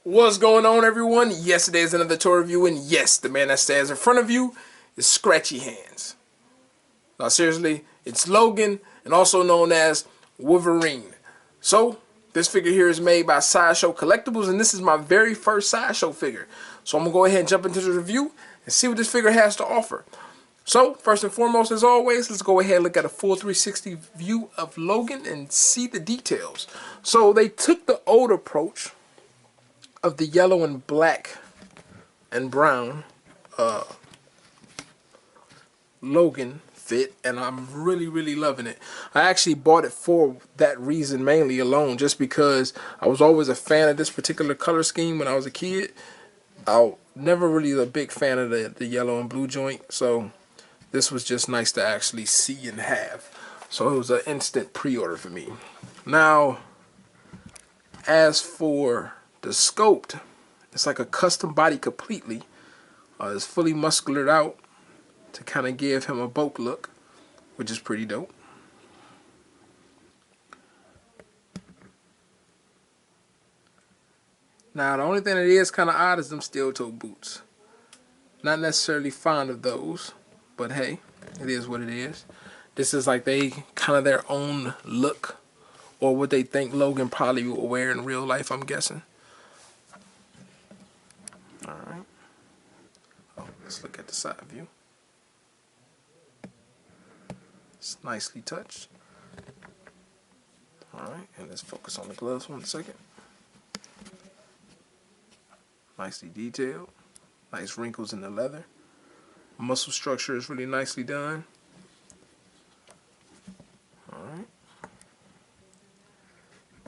What's going on, everyone? Yes, it is another toy review, and yes, the man that stands in front of you is Scratchy Hands. Now, seriously, it's Logan, and also known as Wolverine. So, this figure here is made by Sideshow Collectibles, and this is my very first Sideshow figure. So, I'm going to go ahead and jump into the review and see what this figure has to offer. So, first and foremost, as always, let's go ahead and look at a full 360 view of Logan and see the details. So, they took the old approach of the yellow and black and brown Logan fit, and I'm really loving it. I actually bought it for that reason mainly alone, just because I was always a fan of this particular color scheme when I was a kid. I never really a big fan of the yellow and blue joint, so this was just nice to actually see and have. So it was an instant pre-order for me. Now, as for the sculpt, it's like a custom body completely. It's fully musculared out to kind of give him a bulk look, which is pretty dope. Now, the only thing that is kind of odd is them steel-toe boots. Not necessarily fond of those, but hey, it is what it is. This is like they kind of their own look, or what they think Logan probably will wear in real life, I'm guessing. Alright. Oh, let's look at the side view. It's nicely touched. Alright, and let's focus on the gloves 1 second. Nicely detailed. Nice wrinkles in the leather. Muscle structure is really nicely done. Alright.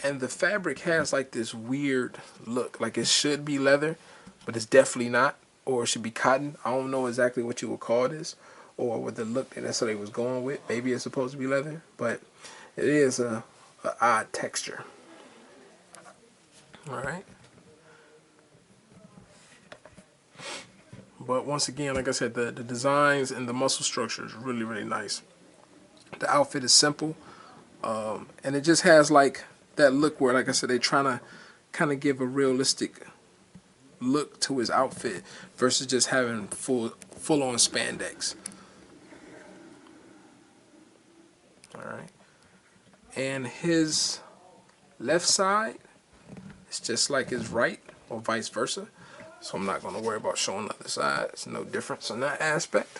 And the fabric has like this weird look. Like it should be leather, but it's definitely not. Or it should be cotton. I don't know exactly what you would call this, or what the look that that's what they was going with. Maybe it's supposed to be leather, but it is a odd texture. Alright. But once again, like I said, the designs and the muscle structure is really nice. The outfit is simple, and it just has like that look where, like I said, they're trying to kind of give a realistic look to his outfit versus just having full-on spandex. Alright. And his left side is just like his right, or vice versa. So I'm not going to worry about showing the other side. It's no difference in that aspect.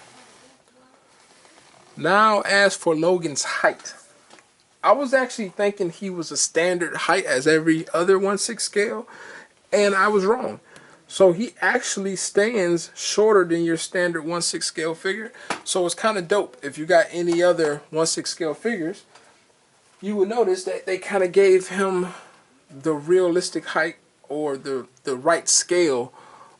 Now, as for Logan's height, I was actually thinking he was a standard height as every other 1/6 scale, and I was wrong. So he actually stands shorter than your standard 1/6 scale figure. So it's kind of dope. If you got any other 1/6 scale figures, you would notice that they kind of gave him the realistic height, or the right scale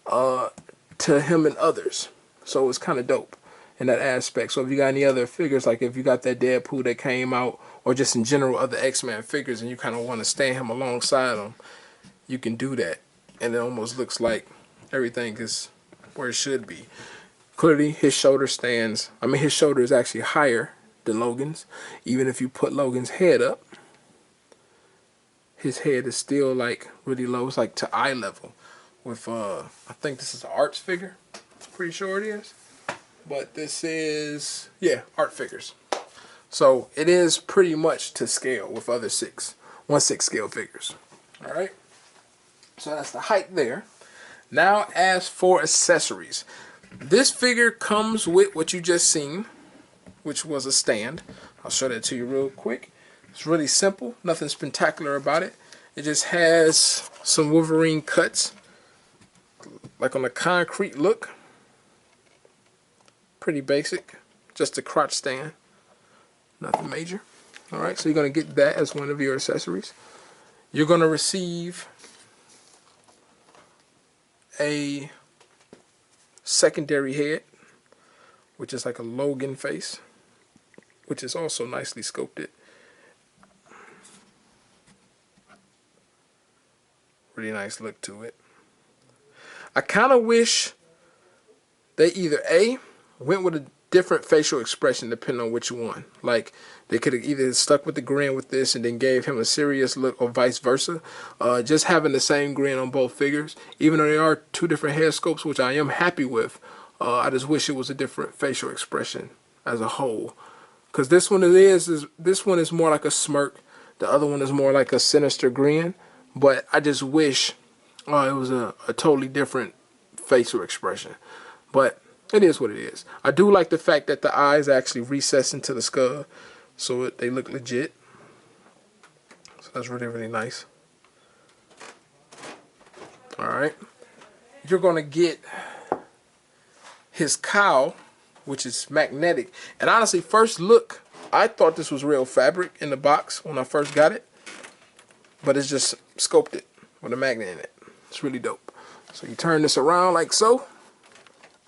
to him and others. So it's kind of dope in that aspect. So if you got any other figures, like if you got that Deadpool that came out, or just in general other X-Men figures, and you kind of want to stand him alongside them, you can do that. And it almost looks like everything is where it should be. Clearly, his shoulder his shoulder is actually higher than Logan's. Even if you put Logan's head up, his head is still like really low. It's like to eye level. With I think this is an Arts figure. Pretty sure it is. But this is, yeah, art figures. So it is pretty much to scale with other 1/6 scale figures. Alright. So that's the height there. Now, as for accessories, this figure comes with what you just seen, which was a stand. I'll show that to you real quick. It's really simple, nothing spectacular about it. It just has some Wolverine cuts, like on a concrete look. Pretty basic, just a crotch stand, nothing major. Alright, so you're going to get that as one of your accessories. You're going to receive a secondary head, which is like a Logan face, which is also nicely sculpted. Really nice look to it. I kind of wish they either A, went with different facial expression depending on which one. Like, they could have either stuck with the grin with this and then gave him a serious look, or vice versa. Just having the same grin on both figures, even though they are two different head sculpts, which I am happy with, I just wish it was a different facial expression as a whole. Because this one this one is more like a smirk. The other one is more like a sinister grin. But I just wish it was a totally different facial expression. But it is what it is. I do like the fact that the eyes actually recess into the skull, so they look legit. So that's really, really nice. Alright. You're going to get his cowl, which is magnetic. And honestly, first look, I thought this was real fabric in the box when I first got it. But it's just sculpted with a magnet in it. It's really dope. So you turn this around like so.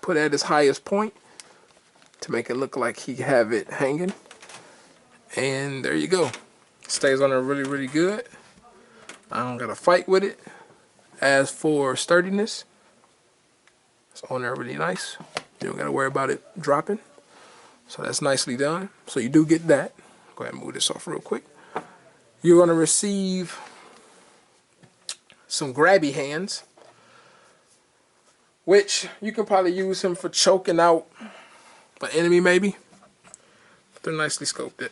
Put it at its highest point to make it look like he have it hanging. And there you go. Stays on there really, really good. I don't got to fight with it. As for sturdiness, it's on there really nice. You don't got to worry about it dropping. So that's nicely done. So you do get that. Go ahead and move this off real quick. You're going to receive some grabby hands, which you can probably use him for choking out an enemy maybe. But they're nicely sculpted.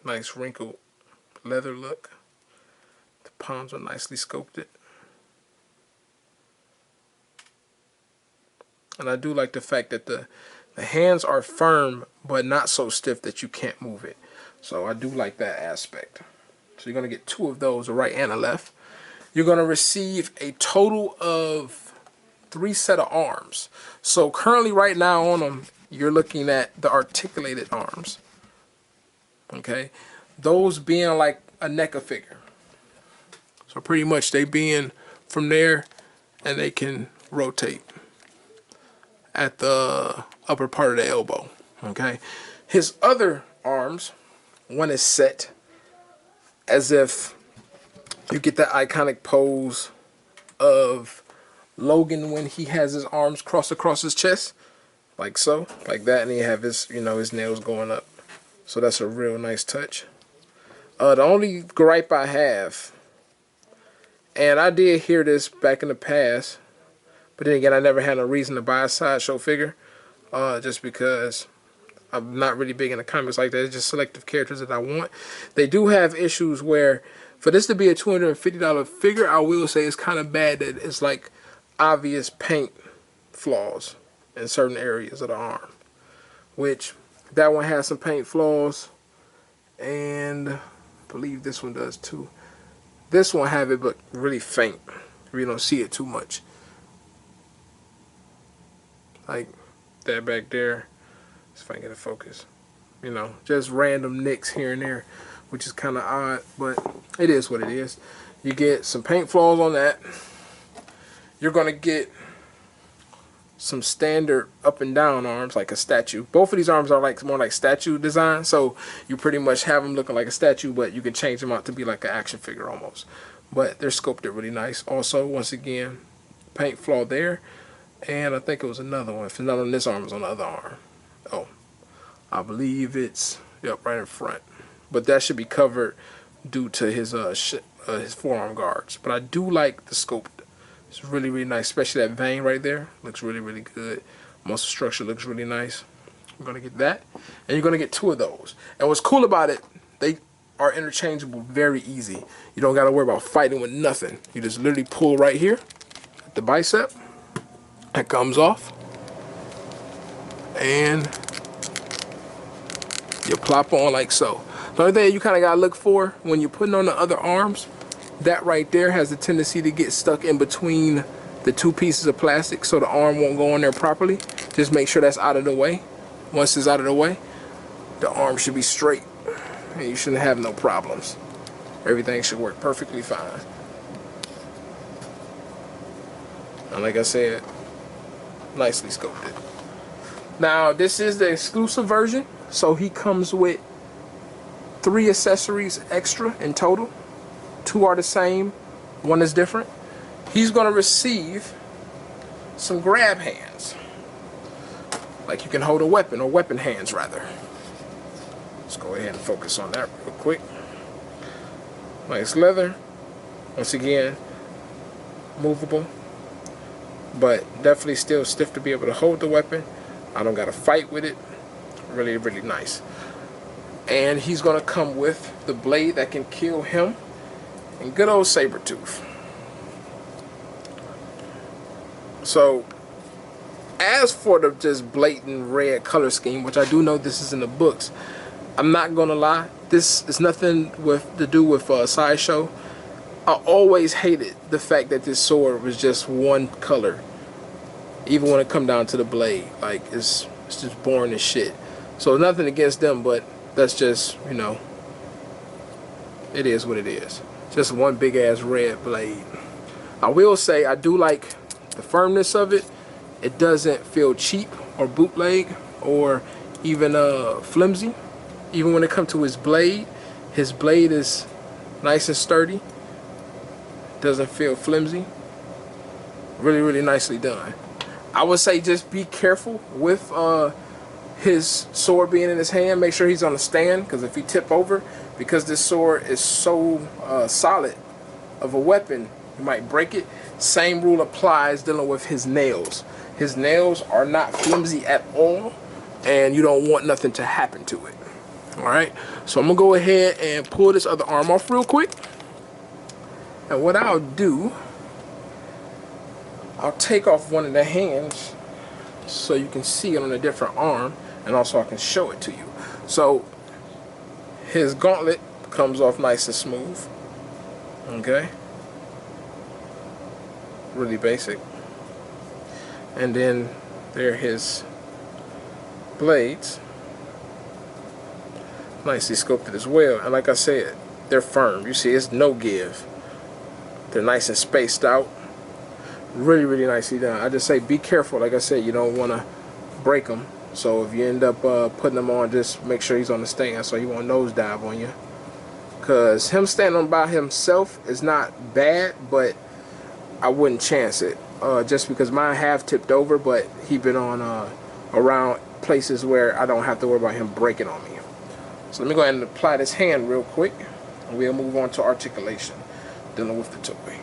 Nice wrinkled leather look. The palms are nicely sculpted. And I do like the fact that the hands are firm but not so stiff that you can't move it. So I do like that aspect. So you're going to get two of those, a right and a left. You're going to receive a total of 3 sets of arms. So currently right now on them, you're looking at the articulated arms. Okay? Those being like a NECA figure. So pretty much they being from there, and they can rotate at the upper part of the elbow. Okay? His other arms, one is set as if you get that iconic pose of Logan when he has his arms crossed across his chest, like so, like that, and he have his, his nails going up. So that's a real nice touch. The only gripe I have, and I did hear this back in the past, but then again, I never had a reason to buy a Sideshow figure, just because I'm not really big into comics like that. It's just selective characters that I want. They do have issues where, for this to be a $250 figure, I will say it's kind of bad that it's like obvious paint flaws in certain areas of the arm. Which, that one has some paint flaws, and I believe this one does too. This one have it, but really faint. You don't see it too much. Like that back there. If I can get a focus. Just random nicks here and there, which is kind of odd, but it is what it is. You get some paint flaws on that. You're going to get some standard up and down arms like a statue. Both of these arms are like more like statue design, so you pretty much have them looking like a statue, but you can change them out to be like an action figure almost. But they're sculpted really nice. Also, once again, paint flaw there, and I think it was another one. If it's not on this arm, it's on the other arm. Oh, I believe it's right in front, but that should be covered due to his forearm guards. But I do like the sculpt. It's really, really nice, especially that vein right there. Looks really, really good. Muscle structure looks really nice. You're gonna get that, and you're gonna get 2 of those. And what's cool about it, they are interchangeable very easy. You don't gotta worry about fighting with nothing. You just literally pull right here at the bicep. That comes off. And you plop on like so. The only thing you kind of got to look for when you're putting on the other arms, that right there has the tendency to get stuck in between the 2 pieces of plastic, so the arm won't go on there properly. Just make sure that's out of the way. Once it's out of the way, the arm should be straight, and you shouldn't have no problems. Everything should work perfectly fine. And like I said, nicely sculpted. Now, this is the exclusive version, so he comes with 3 accessories extra in total. 2 are the same, 1 is different. He's going to receive some grab hands. Like you can hold a weapon, or weapon hands rather. Let's go ahead and focus on that real quick. Nice leather. Once again, movable. But definitely still stiff to be able to hold the weapon. I don't got to fight with it. Really, really nice. And he's going to come with the blade that can kill him. And good old saber tooth. So, as for the just blatant red color scheme, which I do know this is in the books, I'm not gonna lie, this is nothing to do with Sideshow. I always hated the fact that this sword was just one color, even when it come down to the blade. Like it's just boring as shit. So nothing against them, but that's just, you know, it is what it is. Just one big ass red blade. I will say I do like the firmness of it. It doesn't feel cheap or bootleg or even flimsy. Even when it comes to his blade is nice and sturdy. Doesn't feel flimsy. Really, really nicely done. I would say just be careful with his sword being in his hand. Make sure he's on a stand, because if he tip over, because this sword is so solid of a weapon, you might break it. Same rule applies dealing with his nails. His nails are not flimsy at all, and you don't want nothing to happen to it. Alright, so I'm going to go ahead and pull this other arm off real quick. And what I'll do, I'll take off one of the hands so you can see it on a different arm, and also I can show it to you. So his gauntlet comes off nice and smooth. Okay, really basic. And then there are his blades, nicely sculpted as well. And like I said, they're firm. You see, it's no give. They're nice and spaced out. Really, really nicely done. I just say be careful. Like I said, you don't want to break them. So if you end up putting them on, just make sure he's on the stand so he won't nosedive on you. Because him standing by himself is not bad, but I wouldn't chance it. Just because mine have tipped over, but he been on around places where I don't have to worry about him breaking on me. So let me go ahead and apply this hand real quick, and we'll move on to articulation, dealing with the toy.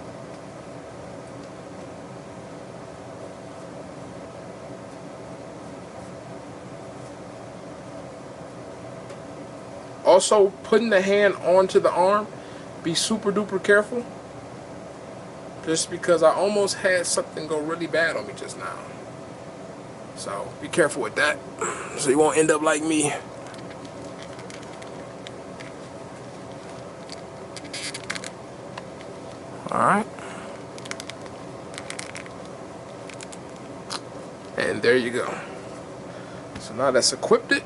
Also, putting the hand onto the arm, be super duper careful. Just because I almost had something go really bad on me just now. So be careful with that, so you won't end up like me. Alright. And there you go. So now that's equipped it.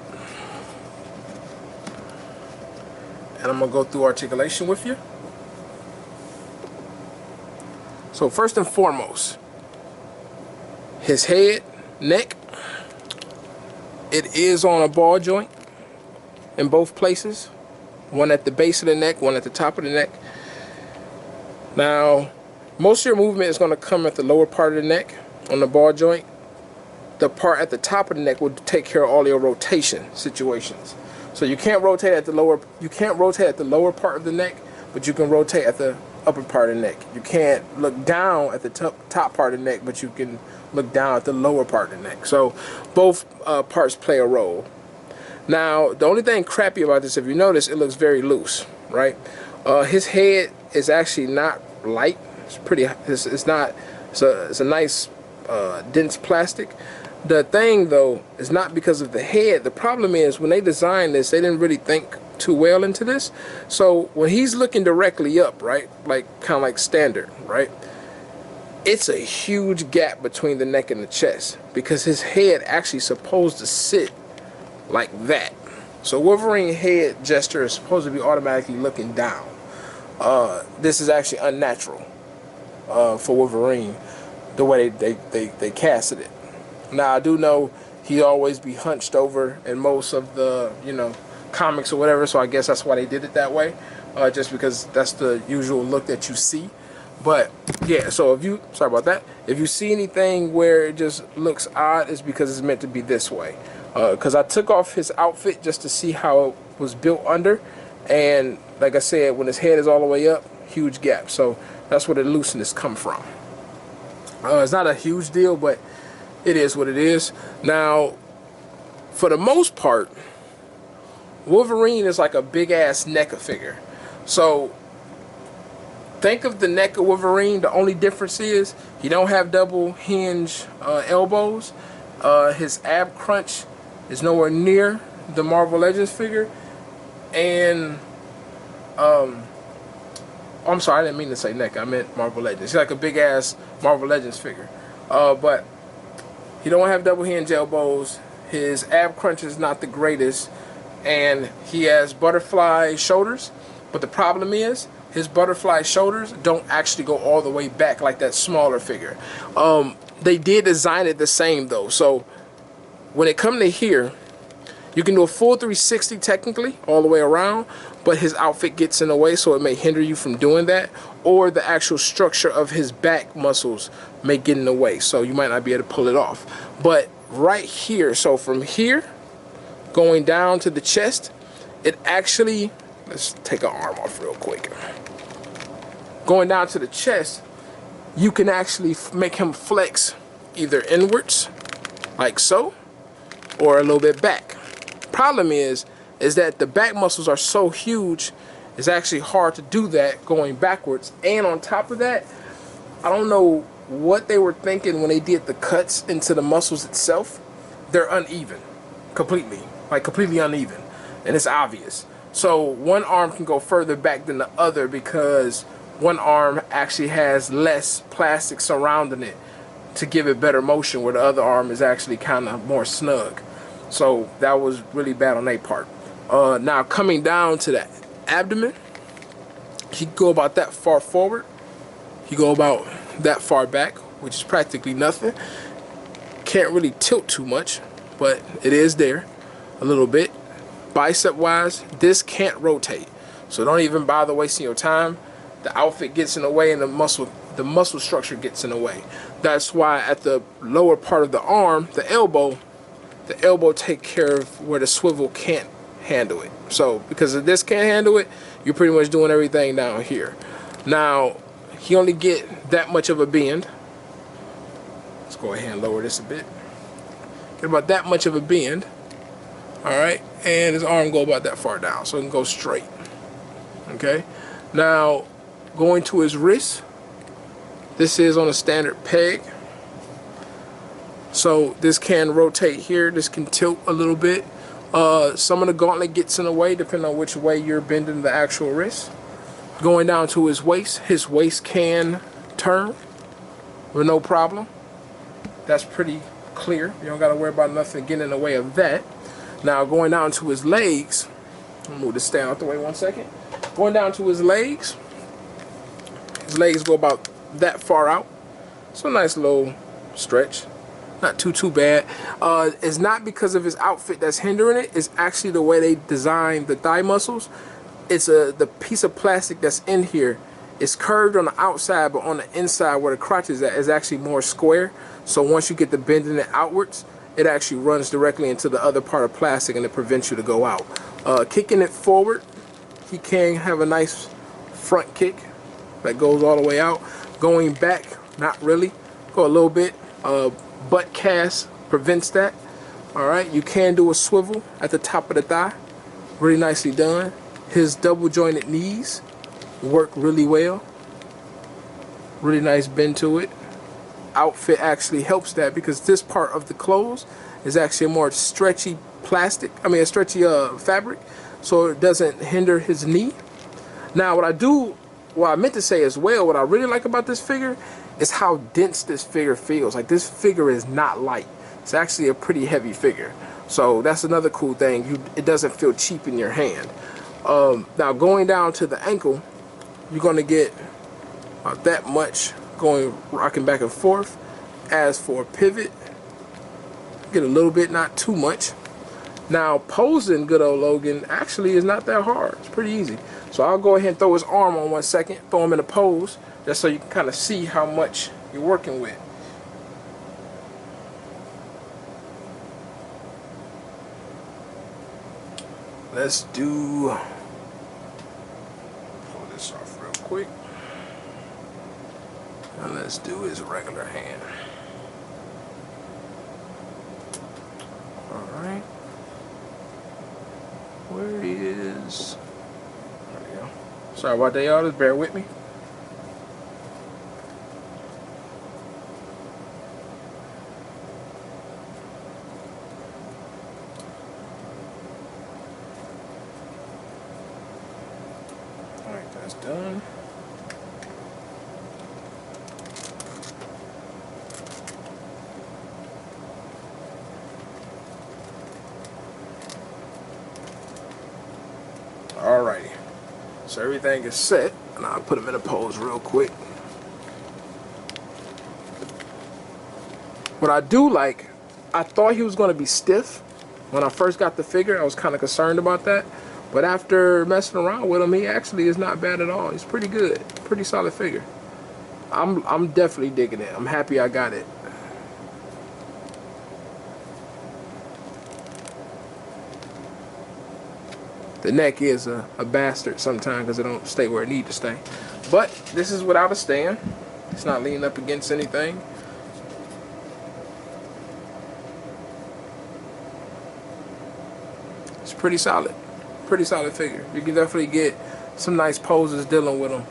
And I'm going to go through articulation with you. So first and foremost, his head, neck, it is on a ball joint in both places. One at the base of the neck, one at the top of the neck. Now, most of your movement is going to come at the lower part of the neck on the ball joint. The part at the top of the neck will take care of all your rotation situations. So you can't rotate at the lower part of the neck, but you can rotate at the upper part of the neck. You can't look down at the top part of the neck, but you can look down at the lower part of the neck. So both parts play a role. Now, the only thing crappy about this, if you notice, it looks very loose, right? His head is actually not light. It's pretty. It's not. It's a nice dense plastic. The thing though is not because of the head. The problem is when they designed this, they didn't really think too well into this. So when he's looking directly up, right, like kind of like standard, right, it's a huge gap between the neck and the chest because his head actually supposed to sit like that. So Wolverine head gesture is supposed to be automatically looking down. This is actually unnatural for Wolverine, the way they casted it. Now I do know he always be hunched over in most of the, you know, comics or whatever, so I guess that's why they did it that way, just because that's the usual look that you see. But yeah, so if you, sorry about that, if you see anything where it just looks odd, it's because it's meant to be this way. Because I took off his outfit just to see how it was built under, and like I said, when his head is all the way up, huge gap. So that's where the looseness come from. It's not a huge deal, but it is what it is. Now, for the most part, Wolverine is like a big ass NECA figure. So think of the neck of Wolverine. The only difference is he don't have double hinge elbows. His ab crunch is nowhere near the Marvel Legends figure. And I'm sorry, I didn't mean to say neck. I meant Marvel Legends. He's like a big ass Marvel Legends figure. But he don't have double hinge elbows. His ab crunch is not the greatest, and he has butterfly shoulders. But the problem is, his butterfly shoulders don't actually go all the way back like that smaller figure. They did design it the same though. So when it comes to here, you can do a full 360 technically all the way around, but his outfit gets in the way, so it may hinder you from doing that, or the actual structure of his back muscles may get in the way, so you might not be able to pull it off. But right here, so from here going down to the chest, it actually, let's take an arm off real quick. Going down to the chest, you can actually make him flex either inwards, like so, or a little bit back. Problem is that the back muscles are so huge, it's actually hard to do that going backwards. And on top of that, I don't know what they were thinking when they did the cuts into the muscles itself. They're uneven, completely uneven, and it's obvious. So one arm can go further back than the other because one arm actually has less plastic surrounding it to give it better motion, where the other arm is actually kind of more snug. So that was really bad on their part. Now coming down to the abdomen, he go about that far forward, he go about that far back, which is practically nothing. Can't really tilt too much, but it is there a little bit. Bicep wise, this can't rotate, so don't even bother wasting your time. The outfit gets in the way, and the muscle structure gets in the way. That's why at the lower part of the arm, the elbow take care of where the swivel can't handle it. So because if this can't handle it, you're pretty much doing everything down here. Now he only get that much of a bend. Let's go ahead and lower this a bit. Get about that much of a bend. All right, and his arm go about that far down, so it can go straight. Okay, now going to his wrist, this is on a standard peg, so this can rotate here, this can tilt a little bit. Some of the gauntlet gets in the way depending on which way you're bending the actual wrist. Going down to his waist can turn with no problem. That's pretty clear. You don't got to worry about nothing getting in the way of that. Now going down to his legs, I'll move this stand out the way one second. Going down to his legs go about that far out. So a nice little stretch. Not too bad. It's not because of his outfit that's hindering it. It's actually the way they designed the thigh muscles. It's the piece of plastic that's in here. It's curved on the outside, but on the inside where the crotch is at is actually more square. So once you get the bending it outwards, it actually runs directly into the other part of plastic, and it prevents you to go out. Kicking it forward, he can have a nice front kick that goes all the way out. Going back, not really. Go a little bit. Butt cast prevents that. Alright, you can do a swivel at the top of the thigh. Really nicely done. His double jointed knees work really well. Really nice bend to it. Outfit actually helps that because this part of the clothes is actually a more stretchy fabric, so it doesn't hinder his knee. Now what I meant to say as well, what I really like about this figure is how dense this figure feels. Like, this figure is not light. It's actually a pretty heavy figure. So that's another cool thing. It doesn't feel cheap in your hand. Now going down to the ankle, you're going to get that much rocking back and forth. As for pivot, get a little bit, not too much. Now posing good old Logan actually is not that hard. It's pretty easy. So I'll go ahead and throw his arm on 1 second, throw him in a pose, just so you can kind of see how much you're working with. Let's pull this off real quick. And let's do his regular hand. Alright. Where he is. There we go. Sorry about that, y'all. Just bear with me. Alright, that's done. Alrighty, so everything is set, and I'll put him in a pose real quick. What I do like, I thought he was going to be stiff. When I first got the figure, I was kind of concerned about that. But after messing around with him, he actually is not bad at all. He's pretty good, pretty solid figure. I'm definitely digging it. I'm happy I got it. The neck is a bastard sometimes because it don't stay where it need to stay. But this is without a stand. It's not leaning up against anything. It's pretty solid. Pretty solid figure. You can definitely get some nice poses dealing with them.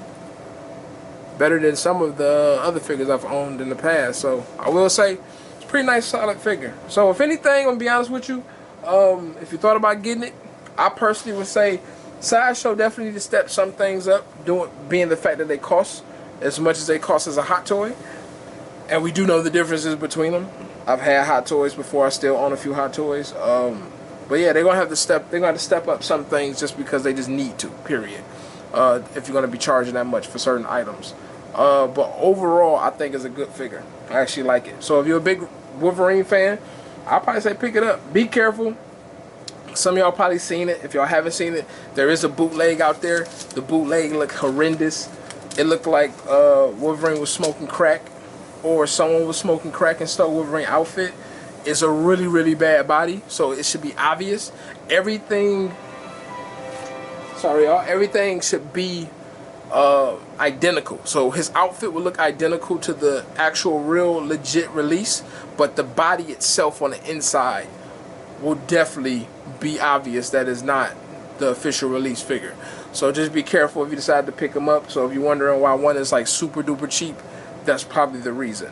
Better than some of the other figures I've owned in the past. So I will say it's a pretty nice solid figure. So if anything, I'm gonna be honest with you, if you thought about getting it, I personally would say Sideshow definitely need to step some things up, being the fact that they cost as much as they cost as a Hot Toy. And we do know the differences between them. I've had Hot Toys before. I still own a few Hot Toys. But yeah, they're gonna have to step up some things just because they just need to, period. If you're gonna be charging that much for certain items. But overall, I think it's a good figure. I actually like it. So if you're a big Wolverine fan, I'll probably say pick it up. Be careful. Some of y'all probably seen it. If y'all haven't seen it, there is a bootleg out there. The bootleg looked horrendous. It looked like Wolverine was smoking crack, or someone was smoking crack and stole Wolverine outfit. It's a really, really bad body, so it should be obvious. Everything, sorry y'all, everything should be identical. So his outfit will look identical to the actual real legit release, but the body itself on the inside will definitely be obvious that is not the official release figure. So just be careful if you decide to pick them up. So if you're wondering why one is like super duper cheap, that's probably the reason.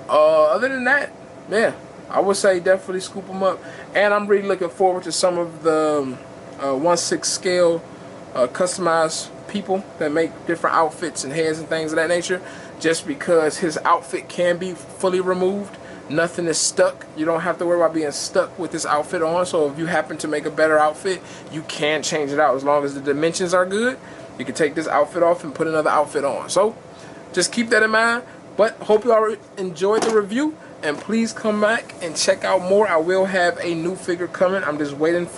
Other than that, yeah, I would say definitely scoop them up. And I'm really looking forward to some of the 1/6 scale customized people that make different outfits and heads and things of that nature, just because his outfit can be fully removed. Nothing is stuck. You don't have to worry about being stuck with this outfit on. So if you happen to make a better outfit, you can change it out as long as the dimensions are good. You can take this outfit off and put another outfit on. So just keep that in mind. But hope you all enjoyed the review, and please come back and check out more. I will have a new figure coming. I'm just waiting for